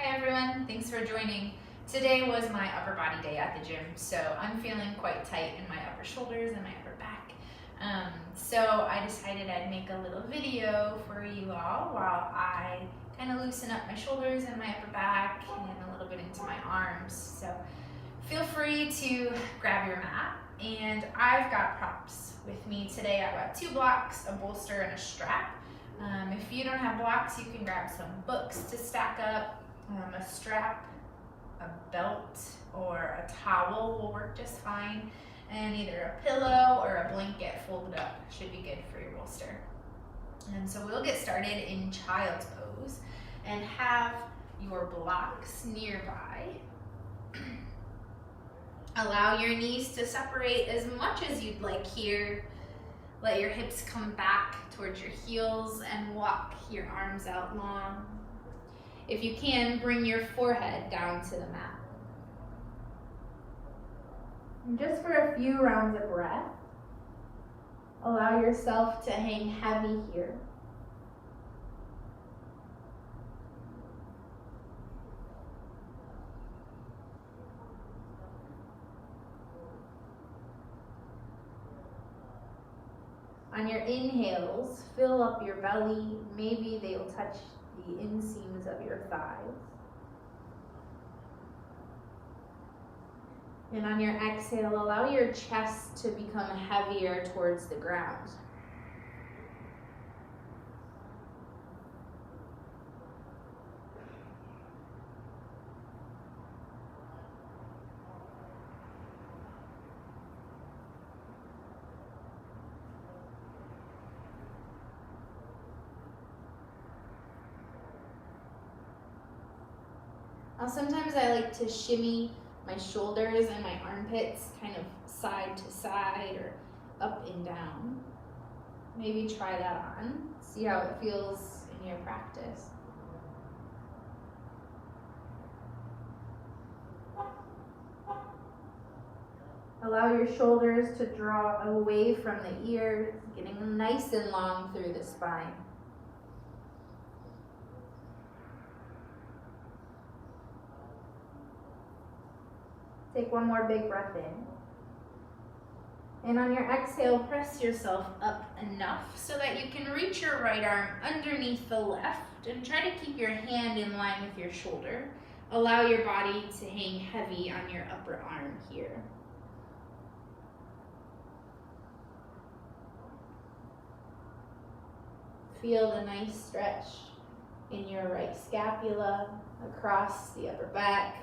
Hi everyone, thanks for joining. Today was my upper body day at the gym, so I'm feeling quite tight in my upper shoulders and my upper back. So I decided I'd make a little video for you all while I kind of loosen up my shoulders and my upper back and a little bit into my arms. So feel free to grab your mat, and I've got props with me today. I've got 2 blocks, a bolster, and a strap. If you don't have blocks, you can grab some books to stack up. A strap, a belt, or a towel will work just fine, and either a pillow or a blanket folded up should be good for your bolster. And so we'll get started in child's pose and have your blocks nearby. Allow your knees to separate as much as you'd like here. Let your hips come back towards your heels and walk your arms out long. If you can, bring your forehead down to the mat. And just for a few rounds of breath, allow yourself to hang heavy here. On your inhales, fill up your belly. Maybe they'll touch the inseams of your thighs. And on your exhale, allow your chest to become heavier towards the ground. Now, sometimes I like to shimmy my shoulders and my armpits kind of side to side or up and down. Maybe try that on. See how it feels in your practice. Allow your shoulders to draw away from the ears, getting nice and long through the spine. Take one more big breath in. And on your exhale, press yourself up enough so that you can reach your right arm underneath the left and try to keep your hand in line with your shoulder. Allow your body to hang heavy on your upper arm here. Feel the nice stretch in your right scapula, across the upper back.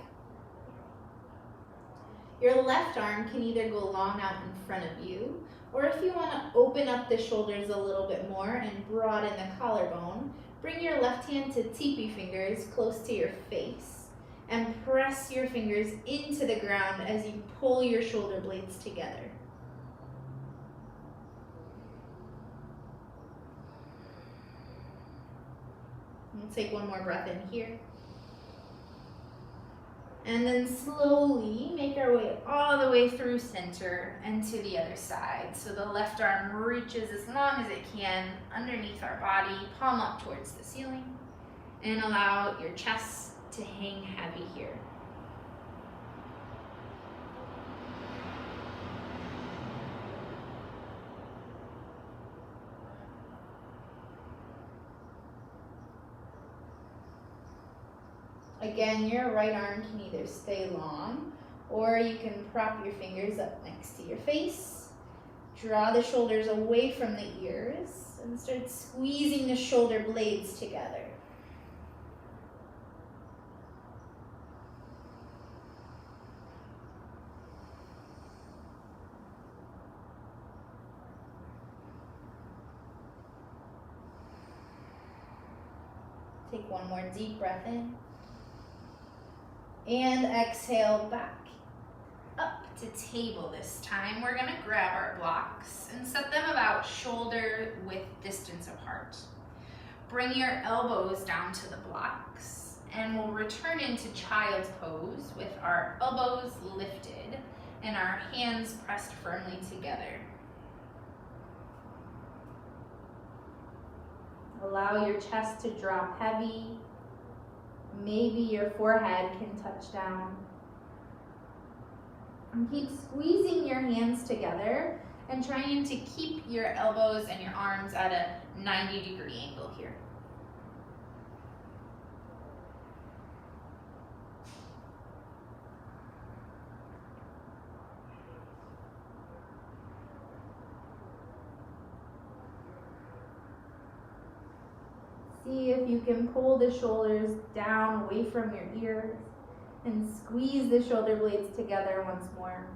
Your left arm can either go long out in front of you, or if you want to open up the shoulders a little bit more and broaden the collarbone, bring your left hand to teepee fingers close to your face and press your fingers into the ground as you pull your shoulder blades together. We'll take one more breath in here. And then slowly make our way all the way through center and to the other side. So the left arm reaches as long as it can underneath our body, palm up towards the ceiling, and allow your chest to hang heavy here. Again, your right arm can either stay long, or you can prop your fingers up next to your face. Draw the shoulders away from the ears and start squeezing the shoulder blades together. Take one more deep breath in. And exhale back up to table this time. We're gonna grab our blocks and set them about shoulder width distance apart. Bring your elbows down to the blocks, and we'll return into child's pose with our elbows lifted and our hands pressed firmly together. Allow your chest to drop heavy. Maybe your forehead can touch down. And keep squeezing your hands together and trying to keep your elbows and your arms at a 90-degree angle here. See if you can pull the shoulders down away from your ears and squeeze the shoulder blades together once more.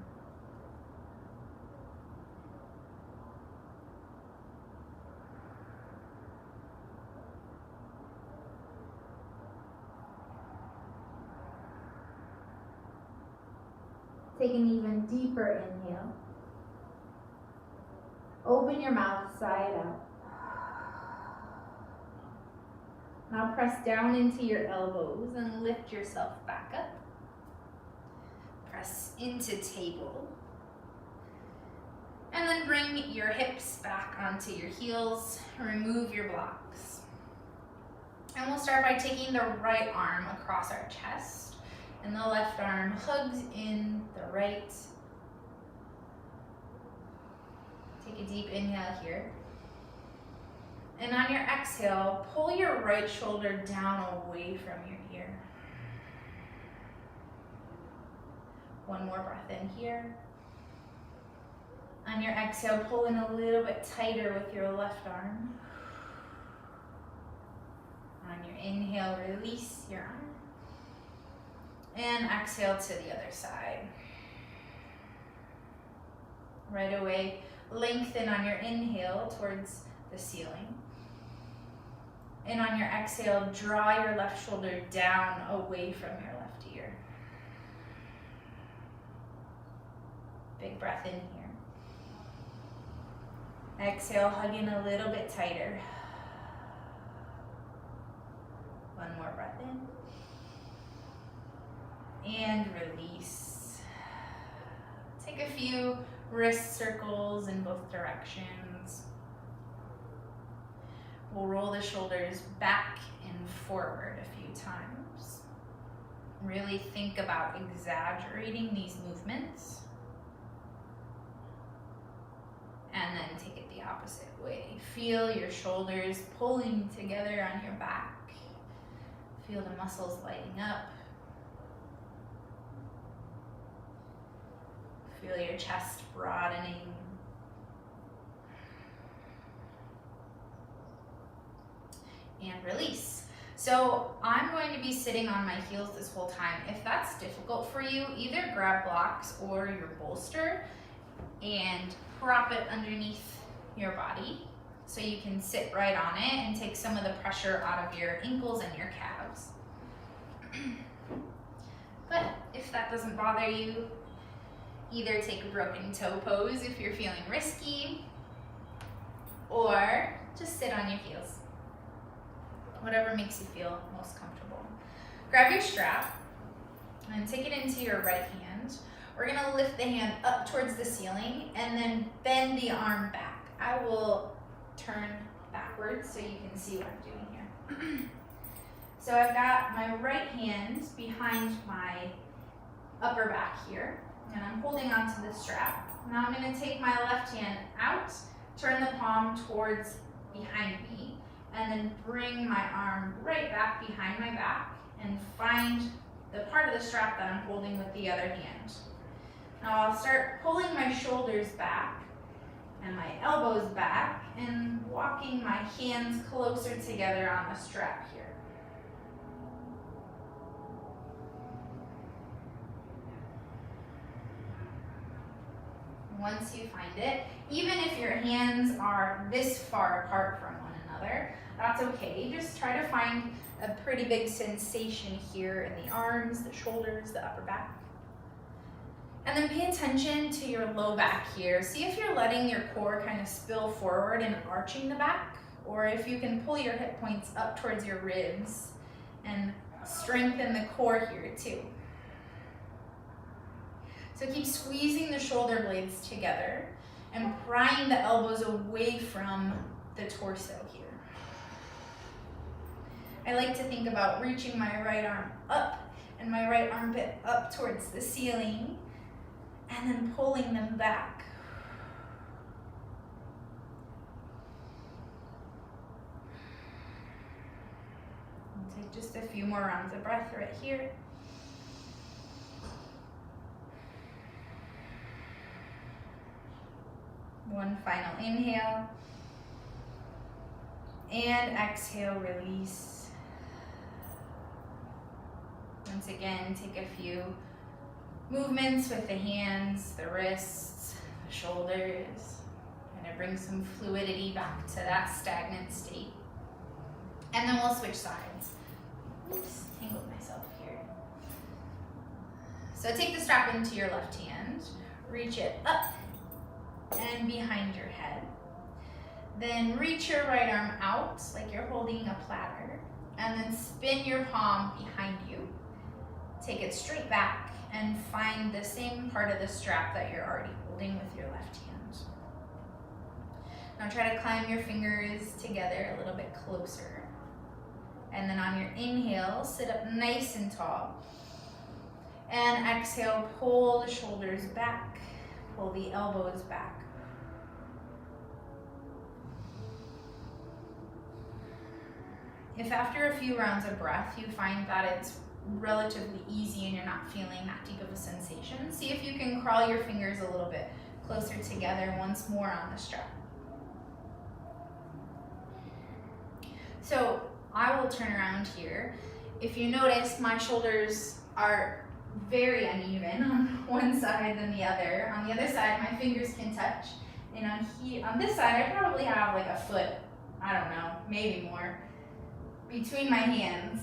Take an even deeper inhale. Open your mouth side out. Now press down into your elbows and lift yourself back up. Press into table. And then bring your hips back onto your heels. Remove your blocks. And we'll start by taking the right arm across our chest. And the left arm hugs in the right. Take a deep inhale here. And on your exhale, pull your right shoulder down away from your ear. One more breath in here. On your exhale, pull in a little bit tighter with your left arm. On your inhale, release your arm. And exhale to the other side. Right away, lengthen on your inhale towards the ceiling. And on your exhale, draw your left shoulder down away from your left ear. Big breath in here. Exhale, hug in a little bit tighter. One more breath in. And release. Take a few wrist circles in both directions. We'll roll the shoulders back and forward a few times. Really think about exaggerating these movements. And then take it the opposite way. Feel your shoulders pulling together on your back. Feel the muscles lighting up. Feel your chest broadening. And release. So I'm going to be sitting on my heels this whole time. If that's difficult for you, either grab blocks or your bolster and prop it underneath your body so you can sit right on it and take some of the pressure out of your ankles and your calves. But if that doesn't bother you, either take a broken toe pose if you're feeling risky, or just sit on your heels. Whatever makes you feel most comfortable. Grab your strap and take it into your right hand. We're gonna lift the hand up towards the ceiling and then bend the arm back. I will turn backwards so you can see what I'm doing here. So I've got my right hand behind my upper back here, and I'm holding onto the strap. Now I'm gonna take my left hand out, turn the palm towards behind me, and then bring my arm right back behind my back and find the part of the strap that I'm holding with the other hand. Now I'll start pulling my shoulders back and my elbows back and walking my hands closer together on the strap here. Once you find it, even if your hands are this far apart from one another, that's okay. Just try to find a pretty big sensation here in the arms, the shoulders, the upper back. And then pay attention to your low back here. See if you're letting your core kind of spill forward and arching the back, or if you can pull your hip points up towards your ribs and strengthen the core here too. So keep squeezing the shoulder blades together and prying the elbows away from the torso here. I like to think about reaching my right arm up and my right armpit up towards the ceiling and then pulling them back. I'll take just a few more rounds of breath right here. One final inhale. And exhale, release. Once again, take a few movements with the hands, the wrists, the shoulders. Kind of bring some fluidity back to that stagnant state. And then we'll switch sides. Oops, tangled myself here. So take the strap into your left hand, reach it up and behind your head. Then reach your right arm out like you're holding a platter, and then spin your palm behind you. Take it straight back and find the same part of the strap that you're already holding with your left hand. Now try to climb your fingers together a little bit closer. And then on your inhale, sit up nice and tall. And exhale, pull the shoulders back, pull the elbows back. If after a few rounds of breath you find that it's relatively easy and you're not feeling that deep of a sensation, see if you can crawl your fingers a little bit closer together once more on the strap. So I will turn around here. If you notice, my shoulders are very uneven on one side than the other. On the other side, my fingers can touch. And on this side, I probably have like a foot, I don't know, maybe more, between my hands.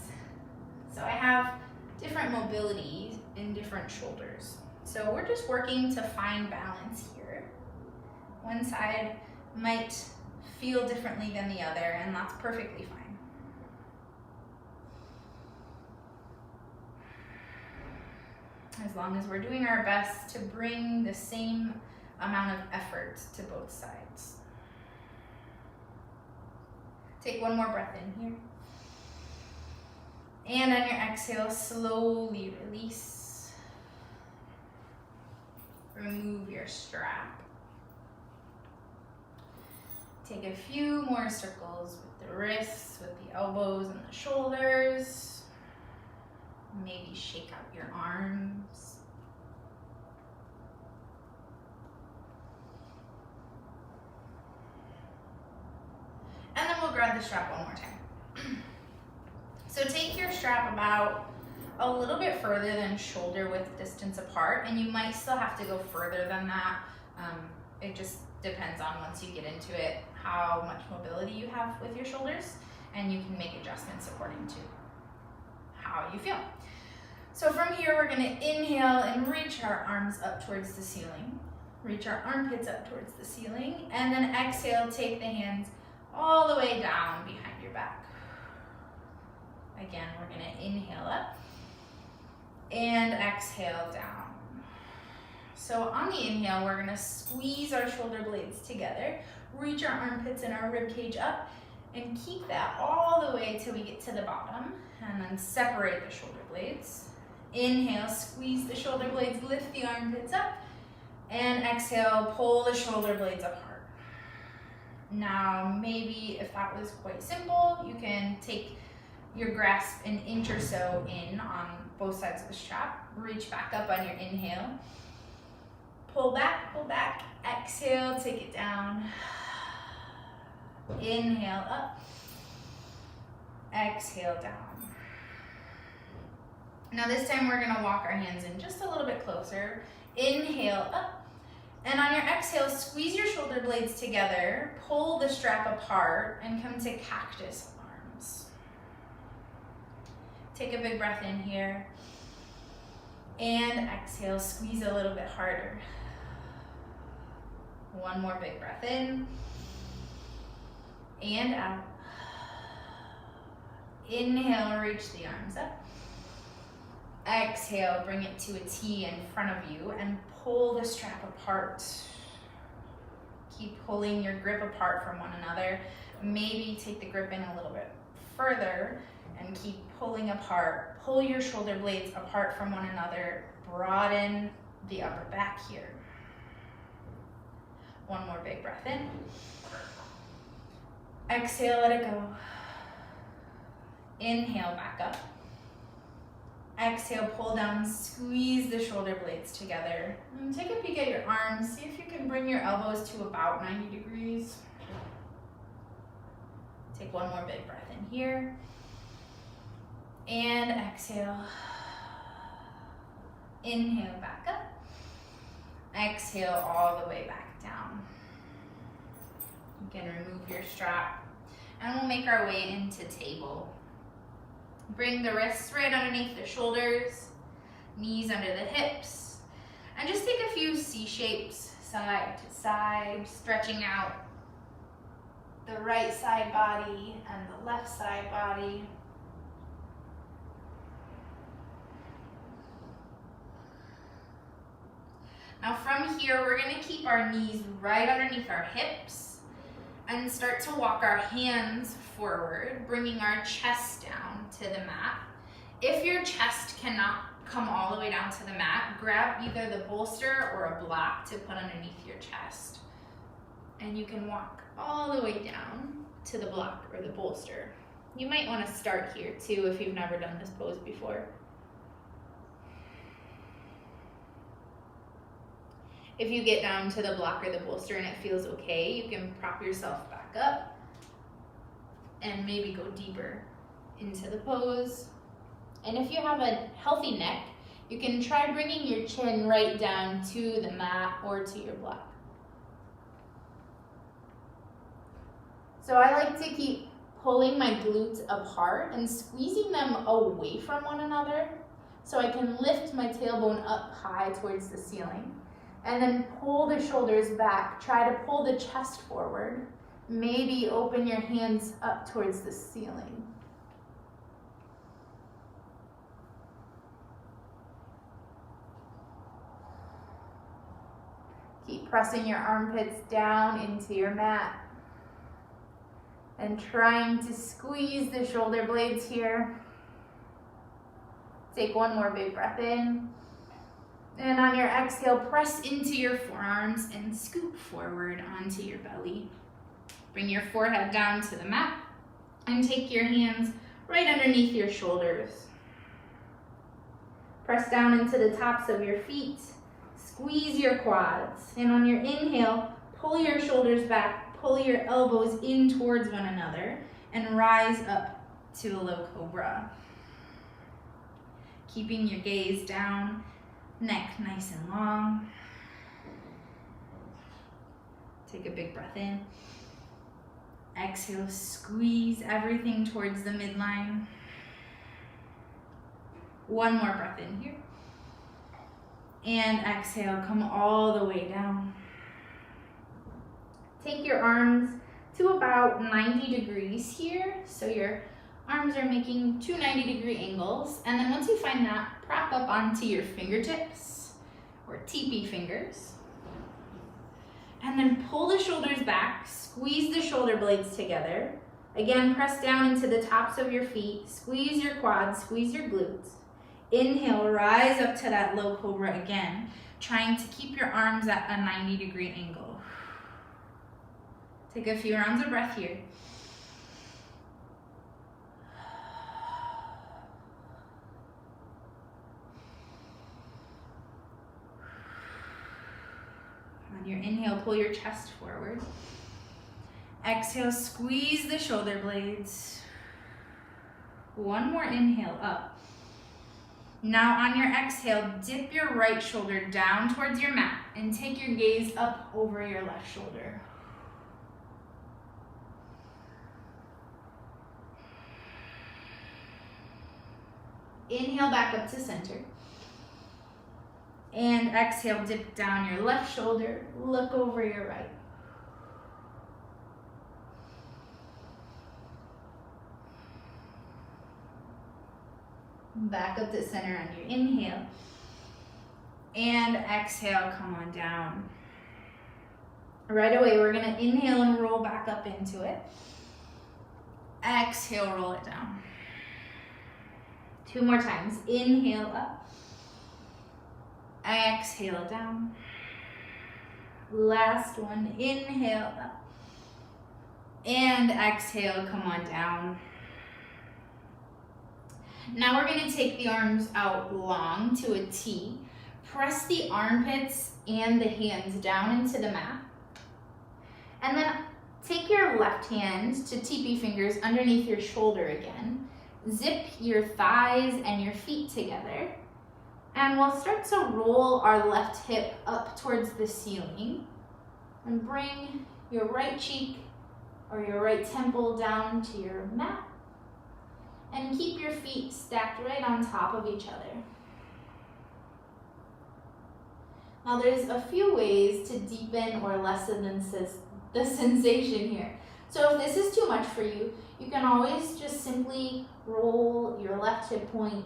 So I have different mobility in different shoulders. So we're just working to find balance here. One side might feel differently than the other, and that's perfectly fine. As long as we're doing our best to bring the same amount of effort to both sides. Take one more breath in here. And on your exhale, slowly release. Remove your strap. Take a few more circles with the wrists, with the elbows and the shoulders. Maybe shake out your arms. And then we'll grab the strap one more time. So take your strap about a little bit further than shoulder width distance apart, and you might still have to go further than that. It just depends on, once you get into it, how much mobility you have with your shoulders, and you can make adjustments according to how you feel. So from here, we're gonna inhale and reach our arms up towards the ceiling, reach our armpits up towards the ceiling, and then exhale, take the hands all the way down behind your back. Again, we're gonna inhale up and exhale down. So on the inhale, we're gonna squeeze our shoulder blades together, reach our armpits and our rib cage up, and keep that all the way till we get to the bottom, and then separate the shoulder blades. Inhale, squeeze the shoulder blades, lift the armpits up, and exhale, pull the shoulder blades apart. Now, maybe if that was quite simple, you can take your grasp an inch or so in on both sides of the strap, reach back up on your inhale, pull back, exhale, take it down, inhale up, exhale down. Now this time we're gonna walk our hands in just a little bit closer, inhale up, and on your exhale, squeeze your shoulder blades together, pull the strap apart, and come to cactus arms. Take a big breath in here, and exhale, squeeze a little bit harder. One more big breath in, and out. Inhale, reach the arms up. Exhale, bring it to a T in front of you and pull the strap apart. Keep pulling your grip apart from one another. Maybe take the grip in a little bit further and keep pulling apart. Pull your shoulder blades apart from one another. Broaden the upper back here. One more big breath in. Exhale, let it go. Inhale, back up. Exhale, pull down, squeeze the shoulder blades together. And take a peek at your arms. See if you can bring your elbows to about 90 degrees. Take one more big breath in here. And exhale. Inhale, back up. Exhale all the way back down. You can remove your strap. And we'll make our way into table. Bring the wrists right underneath the shoulders, knees under the hips, and just take a few C shapes, side to side, stretching out the right side body and the left side body. Now from here, we're going to keep our knees right underneath our hips and start to walk our hands forward, bringing our chest down to the mat. If your chest cannot come all the way down to the mat, grab either the bolster or a block to put underneath your chest. And you can walk all the way down to the block or the bolster. You might want to start here too if you've never done this pose before. If you get down to the block or the bolster and it feels okay, you can prop yourself back up and maybe go deeper into the pose. And if you have a healthy neck, you can try bringing your chin right down to the mat or to your block. So I like to keep pulling my glutes apart and squeezing them away from one another so I can lift my tailbone up high towards the ceiling. And then pull the shoulders back. Try to pull the chest forward. Maybe open your hands up towards the ceiling. Keep pressing your armpits down into your mat. And trying to squeeze the shoulder blades here. Take one more big breath in. And on your exhale, press into your forearms and scoop forward onto your belly. Bring your forehead down to the mat and take your hands right underneath your shoulders. Press down into the tops of your feet. Squeeze your quads. And on your inhale, pull your shoulders back, pull your elbows in towards one another, and rise up to a low cobra. Keeping your gaze down. Neck nice and long. Take a big breath in. Exhale, squeeze everything towards the midline. One more breath in here. And exhale, come all the way down. Take your arms to about 90 degrees here. So your arms are making two 90-degree angles. And then once you find that, prop up onto your fingertips or teepee fingers. And then pull the shoulders back, squeeze the shoulder blades together. Again, press down into the tops of your feet, squeeze your quads, squeeze your glutes. Inhale, rise up to that low cobra again, trying to keep your arms at a 90-degree angle. Take a few rounds of breath here. On your inhale, pull your chest forward. Exhale, squeeze the shoulder blades. One more inhale up. Now on your exhale, dip your right shoulder down towards your mat and take your gaze up over your left shoulder. Inhale back up to center. And exhale, dip down your left shoulder, look over your right. Back up to center on your inhale. And exhale, come on down. Right away, we're gonna inhale and roll back up into it. Exhale, roll it down. 2 more times. Inhale up. Exhale down. Last one. Inhale up. And exhale, come on down. Now we're going to take the arms out long to a T. Press the armpits and the hands down into the mat. And then take your left hand to TP fingers underneath your shoulder again. Zip your thighs and your feet together. And we'll start to roll our left hip up towards the ceiling. And bring your right cheek or your right temple down to your mat. And keep your feet stacked right on top of each other. Now there's a few ways to deepen or lessen the sensation here. So if this is too much for you, you can always just simply roll your left hip point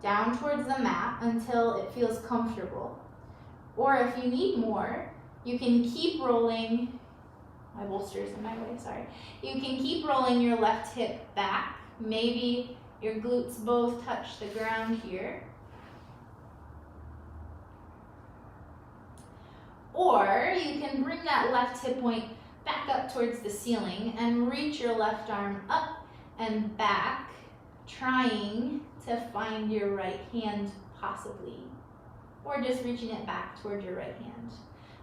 down towards the mat until it feels comfortable. Or if you need more, you can keep rolling, my bolster's in my way, sorry. You can keep rolling your left hip back. Maybe your glutes both touch the ground here. Or you can bring that left hip point back up towards the ceiling and reach your left arm up and back, trying to find your right hand possibly, or just reaching it back toward your right hand.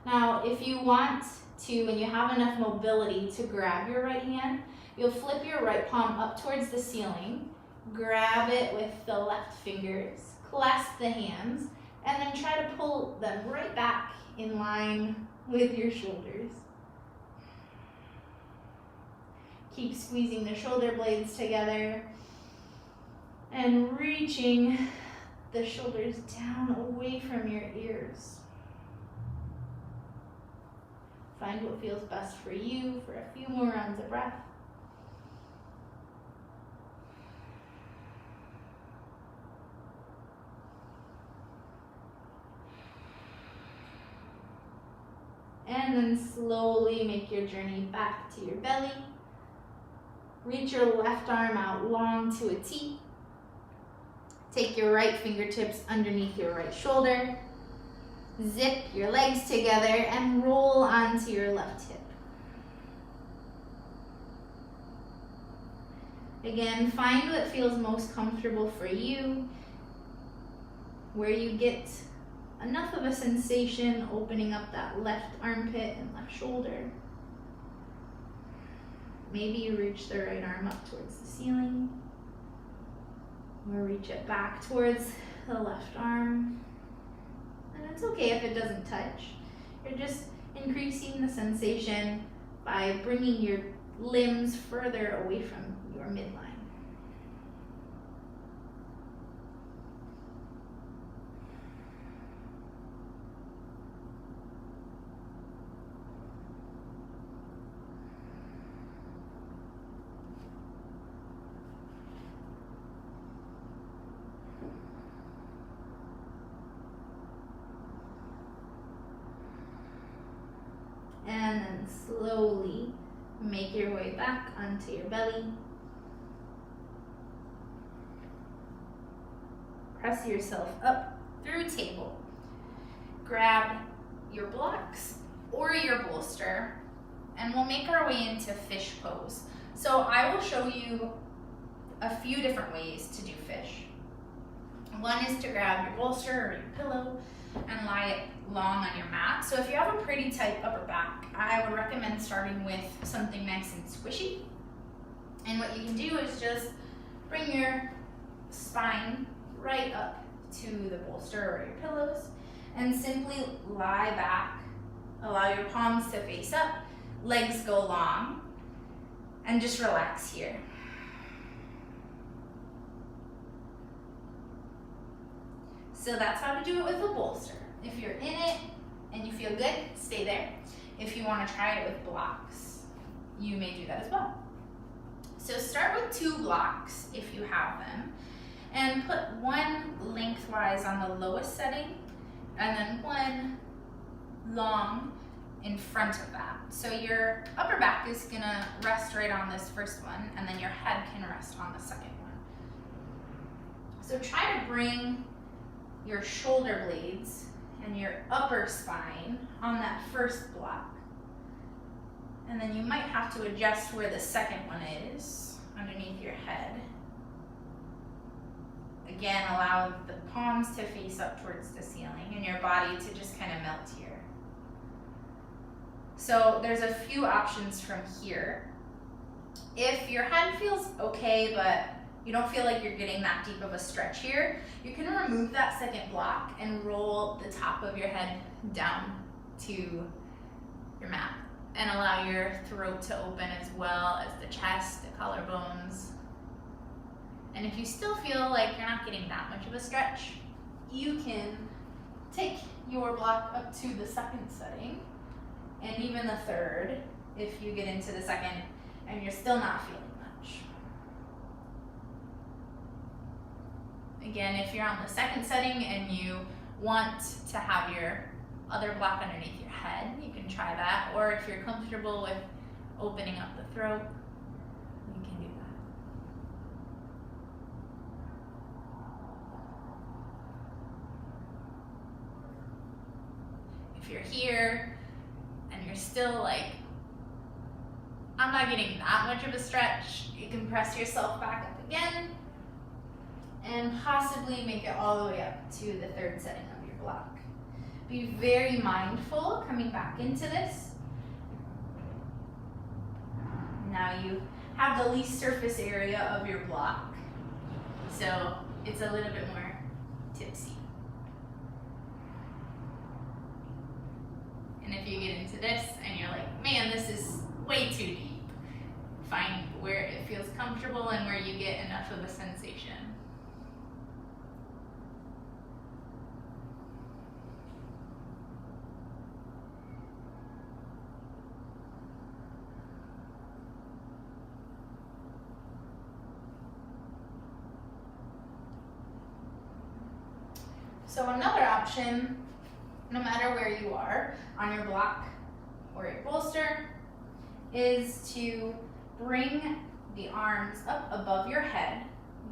Now, if you want to, and you have enough mobility to grab your right hand, you'll flip your right palm up towards the ceiling, grab it with the left fingers, clasp the hands, and then try to pull them right back in line with your shoulders. Keep squeezing the shoulder blades together and reaching the shoulders down away from your ears. Find what feels best for you for a few more rounds of breath. And then slowly make your journey back to your belly. Reach your left arm out long to a T. Take your right fingertips underneath your right shoulder. Zip your legs together and roll onto your left hip. Again, find what feels most comfortable for you, where you get enough of a sensation opening up that left armpit and left shoulder. Maybe you reach the right arm up towards the ceiling, or reach it back towards the left arm. And it's okay if it doesn't touch. You're just increasing the sensation by bringing your limbs further away from your midline. And then slowly make your way back onto your belly. Press yourself up through table. Grab your blocks or your bolster, and we'll make our way into fish pose. So I will show you a few different ways to do fish. One is to grab your bolster or your pillow and lie it long on your mat. So if you have a pretty tight upper back, I would recommend starting with something nice and squishy. And what you can do is just bring your spine right up to the bolster or your pillows and simply lie back. Allow your palms to face up, legs go long, and just relax here. So that's how to do it with a bolster. If you're in it and you feel good, stay there. If you want to try it with blocks, you may do that as well. So start with 2 blocks if you have them, and put one lengthwise on the lowest setting, and then one long in front of that. So your upper back is gonna rest right on this first one, and then your head can rest on the second one. So try to bring your shoulder blades and your upper spine on that first block. And then you might have to adjust where the second one is underneath your head. Again, allow the palms to face up towards the ceiling and your body to just kind of melt here. So there's a few options from here. If your head feels okay, but you don't feel like you're getting that deep of a stretch here, you can remove that second block and roll the top of your head down to your mat and allow your throat to open as well as the chest, the collarbones. And if you still feel like you're not getting that much of a stretch, you can take your block up to the second setting and even the third if you get into the second and you're still not feeling much. Again, if you're on the second setting and you want to have your other block underneath your head, you can try that. Or if you're comfortable with opening up the throat, you can do that. If you're here and you're still like, I'm not getting that much of a stretch, you can press yourself back up again and possibly make it all the way up to the third setting of your block. Be very mindful coming back into this. Now you have the least surface area of your block, so it's a little bit more tipsy. And if you get into this and you're like, man, this is way too deep, find where it feels comfortable and where you get enough of a sensation. So another option, no matter where you are on your block or your bolster, is to bring the arms up above your head.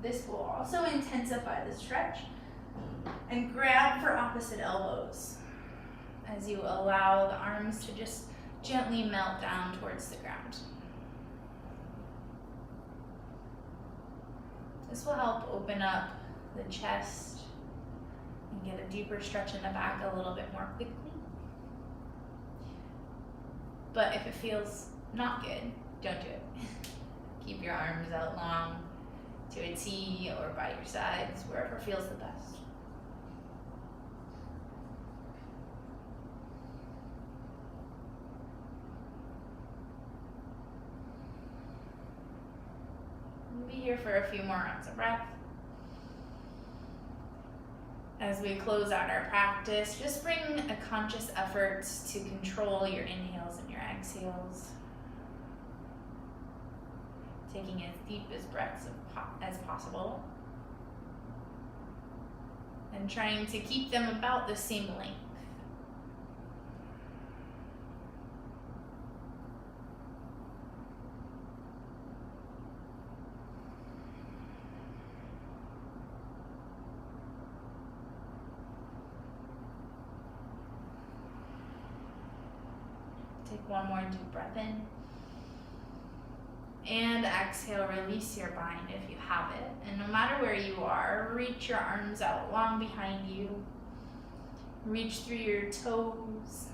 This will also intensify the stretch. And grab for opposite elbows as you allow the arms to just gently melt down towards the ground. This will help open up the chest and get a deeper stretch in the back a little bit more quickly. But if it feels not good, don't do it. Keep your arms out long to a T or by your sides, wherever feels the best. We'll be here for a few more rounds of breath. As we close out our practice, just bring a conscious effort to control your inhales and your exhales. Taking as deep as breaths as possible. And trying to keep them about the same length. Take one more deep breath in. And exhale, release your bind if you have it. And no matter where you are, reach your arms out long behind you. Reach through your toes.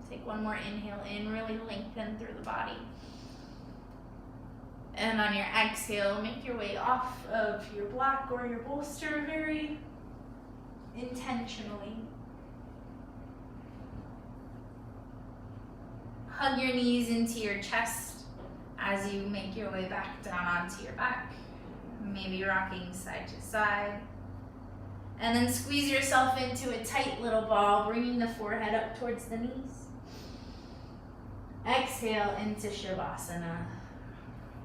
Take one more inhale in, really lengthen through the body. And on your exhale, make your way off of your block or your bolster very intentionally. Hug your knees into your chest as you make your way back down onto your back. Maybe rocking side to side. And then squeeze yourself into a tight little ball, bringing the forehead up towards the knees. Exhale into Shavasana.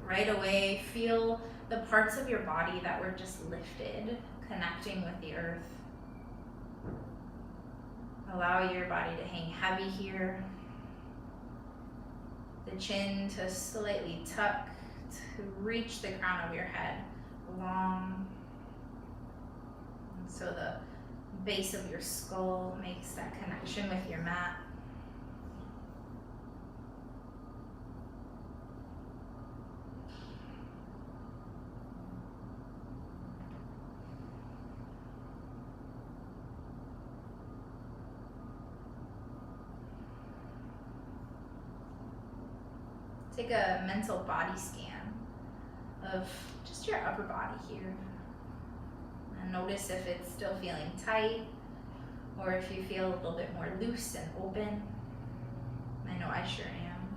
Right away, feel the parts of your body that were just lifted, connecting with the earth. Allow your body to hang heavy here. The chin to slightly tuck to reach the crown of your head, long. And so the base of your skull makes that connection with your mat. Take a mental body scan of just your upper body here. And notice if it's still feeling tight or if you feel a little bit more loose and open. I know I sure am.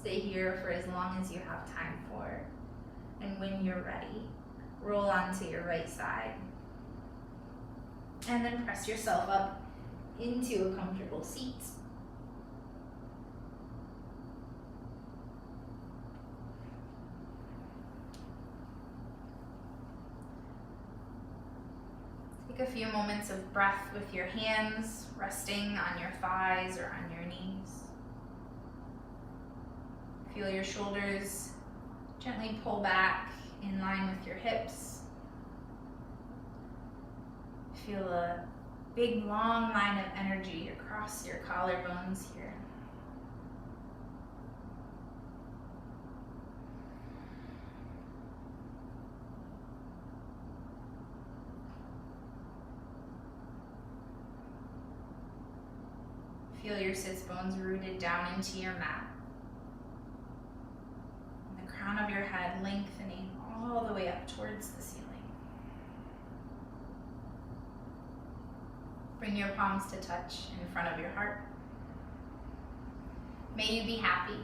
Stay here for as long as you have time for. And when you're ready, roll onto your right side. And then press yourself up into a comfortable seat. Take a few moments of breath with your hands resting on your thighs or on your knees. Feel your shoulders gently pull back in line with your hips. Feel a big long line of energy across your collarbones here. Feel your sits bones rooted down into your mat. And the crown of your head lengthening all the way up towards the ceiling. Bring your palms to touch in front of your heart. May you be happy.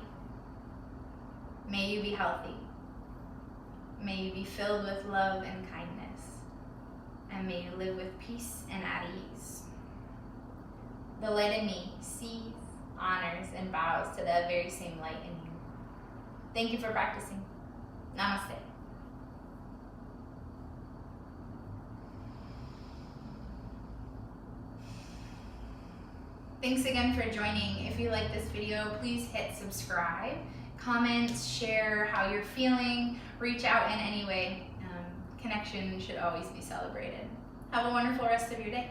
May you be healthy. May you be filled with love and kindness. And may you live with peace and at ease. The light in me sees, honors, and bows to that very same light in you. Thank you for practicing. Namaste. Thanks again for joining. If you like this video, please hit subscribe, comment, share how you're feeling, reach out in any way. Connection should always be celebrated. Have a wonderful rest of your day.